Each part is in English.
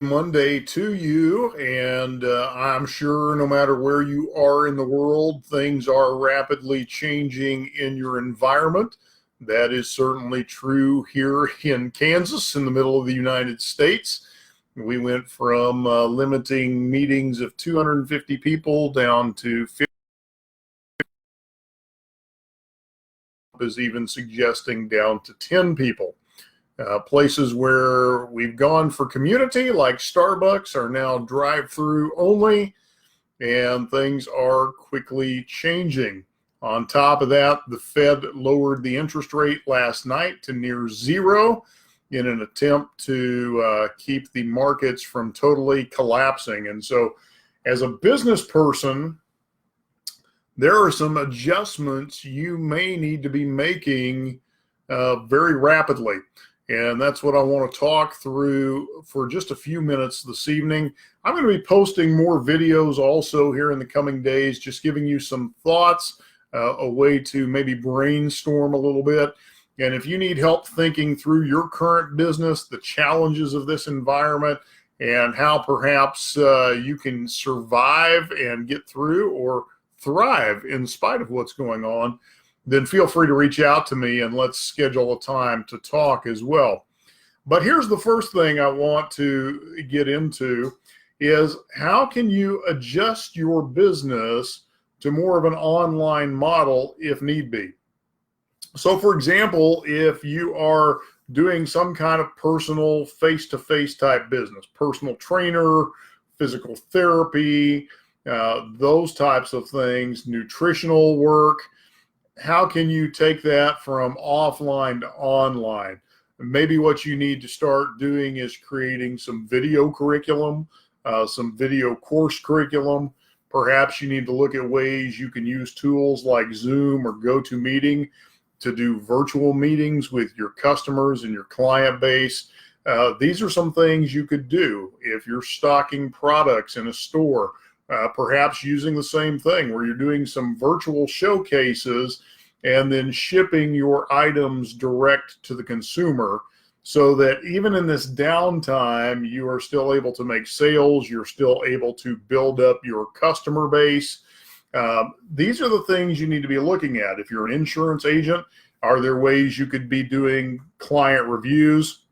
Monday to you, and I'm sure no matter where you are in the world, things are rapidly changing in your environment. That is certainly true here in Kansas, in the middle of the United States. We went from limiting meetings of 250 people down to 50, is even suggesting down to 10 people. Places where we've gone for community, like Starbucks, are now drive-through only, and things are quickly changing. On top of that, the Fed lowered the interest rate last night to near zero in an attempt to keep the markets from totally collapsing. And so, as a business person, there are some adjustments you may need to be making very rapidly. And that's what I want to talk through for just a few minutes this evening. I'm going to be posting more videos also here in the coming days, just giving you some thoughts, a way to maybe brainstorm a little bit. And if you need help thinking through your current business, the challenges of this environment, and how perhaps you can survive and get through or thrive in spite of what's going on, then feel free to reach out to me and let's schedule a time to talk as well. But here's the first thing I want to get into is how can you adjust your business to more of an online model if need be? So for example, if you are doing some kind of personal face-to-face type business, personal trainer, physical therapy, those types of things, nutritional work, how can you take that from offline to online? Maybe what you need to start doing is creating some video curriculum, some video course curriculum. Perhaps you need to look at ways you can use tools like Zoom or GoToMeeting to do virtual meetings with your customers and your client base. These are some things you could do if you're stocking products in a store. Perhaps using the same thing where you're doing some virtual showcases and then shipping your items direct to the consumer, so that even in this downtime, you are still able to make sales, you're still able to build up your customer base. These are the things you need to be looking at. If you're an insurance agent, are there ways you could be doing client reviews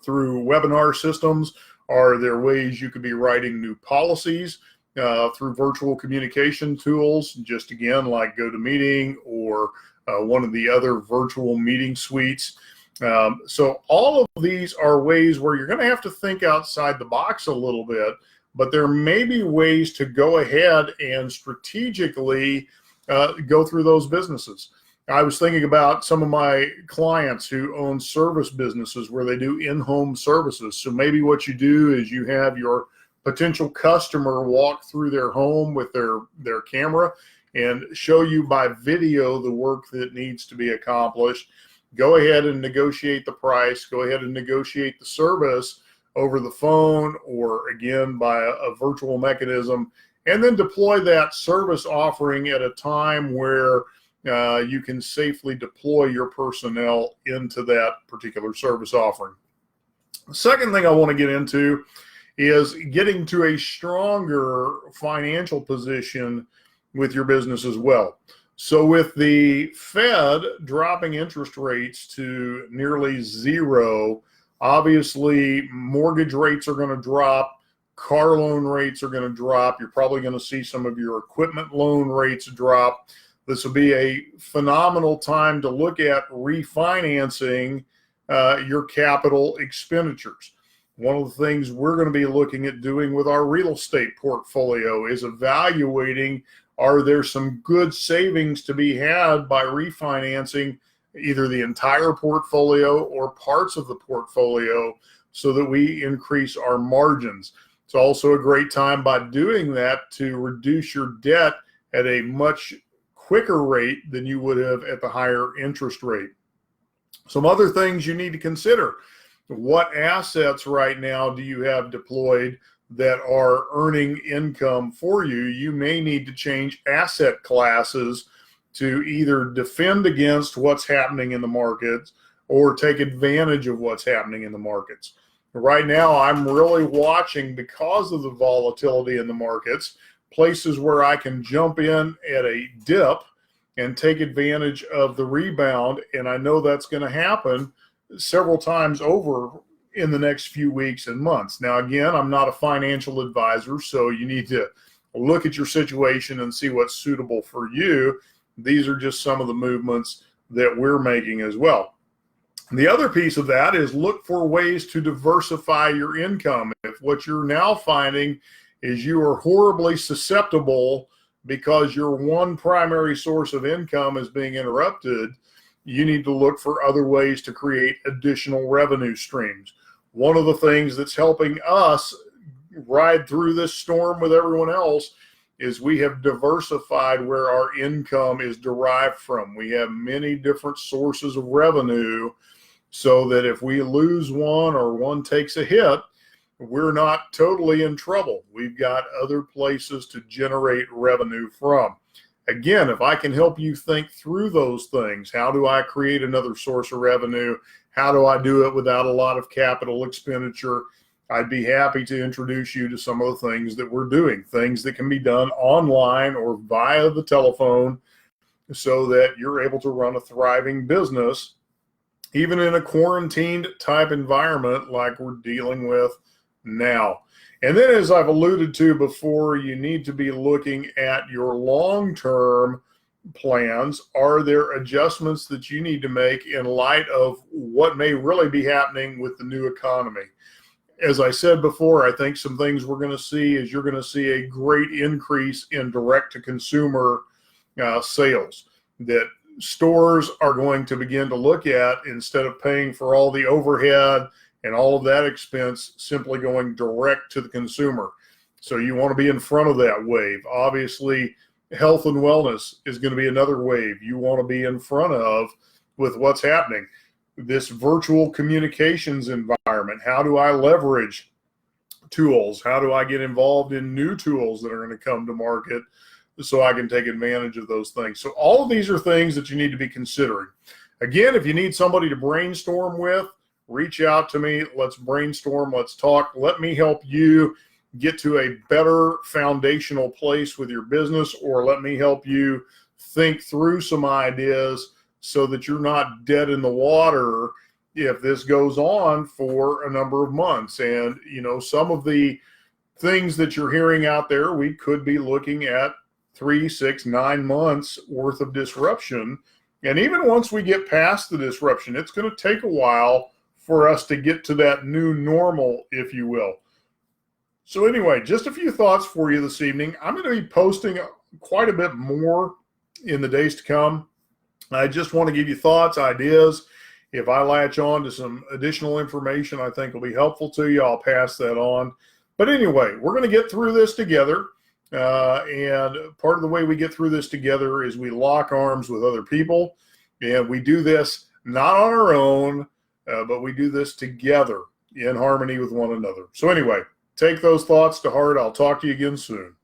through webinar systems? Are there ways you could be writing new policies through virtual communication tools, just again like GoToMeeting or one of the other virtual meeting suites? So all of these are ways where you're going to have to think outside the box a little bit, but there may be ways to go ahead and strategically go through those businesses. I was thinking about some of my clients who own service businesses where they do in-home services. So maybe what you do is you have your potential customer walk through their home with their camera and show you by video the work that needs to be accomplished. Go ahead and negotiate the price. Go ahead and negotiate the service over the phone or again by a virtual mechanism, and then deploy that service offering at a time where you can safely deploy your personnel into that particular service offering. The second thing I want to get into is getting to a stronger financial position with your business as well. So with the Fed dropping interest rates to nearly zero, obviously mortgage rates are going to drop, car loan rates are going to drop. You're probably going to see some of your equipment loan rates drop. This will be a phenomenal time to look at refinancing your capital expenditures. One of the things we're going to be looking at doing with our real estate portfolio is evaluating, are there some good savings to be had by refinancing either the entire portfolio or parts of the portfolio so that we increase our margins. It's also a great time by doing that to reduce your debt at a much quicker rate than you would have at the higher interest rate. Some other things you need to consider. What assets right now do you have deployed that are earning income for you? You may need to change asset classes to either defend against what's happening in the markets or take advantage of what's happening in the markets. Right now, I'm really watching, because of the volatility in the markets, places where I can jump in at a dip and take advantage of the rebound. And I know that's going to happen several times over in the next few weeks and months. Now, again, I'm not a financial advisor, so you need to look at your situation and see what's suitable for you. These are just some of the movements that we're making as well. The other piece of that is look for ways to diversify your income. If what you're now finding is you are horribly susceptible because your one primary source of income is being interrupted, you need to look for other ways to create additional revenue streams. One of the things that's helping us ride through this storm with everyone else is we have diversified where our income is derived from. We have many different sources of revenue, so that if we lose one or one takes a hit, we're not totally in trouble. We've got other places to generate revenue from. Again, if I can help you think through those things, how do I create another source of revenue? How do I do it without a lot of capital expenditure? I'd be happy to introduce you to some of the things that we're doing, things that can be done online or via the telephone, so that you're able to run a thriving business even in a quarantined type environment like we're dealing with now. And then, as I've alluded to before, you need to be looking at your long-term plans. Are there adjustments that you need to make in light of what may really be happening with the new economy? As I said before, I think some things we're going to see is you're going to see a great increase in direct-to-consumer sales that stores are going to begin to look at, instead of paying for all the overhead and all of that expense, simply going direct to the consumer. So you want to be in front of that wave. Obviously, health and wellness is going to be another wave you want to be in front of with what's happening. This virtual communications environment, how do I leverage tools? How do I get involved in new tools that are going to come to market so I can take advantage of those things? So all of these are things that you need to be considering. Again, if you need somebody to brainstorm with, reach out to me. Let's brainstorm. Let's talk. Let me help you get to a better foundational place with your business, or let me help you think through some ideas so that you're not dead in the water if this goes on for a number of months. And, some of the things that you're hearing out there, we could be looking at 3, 6, 9 months worth of disruption. And even once we get past the disruption, it's going to take a while for us to get to that new normal, if you will. So anyway, just a few thoughts for you this evening. I'm going to be posting quite a bit more in the days to come. I just want to give you thoughts, ideas. If I latch on to some additional information I think will be helpful to you, I'll pass that on. But anyway, we're going to get through this together. And part of the way we get through this together is we lock arms with other people. And we do this not on our own, but we do this together in harmony with one another. So anyway, take those thoughts to heart. I'll talk to you again soon.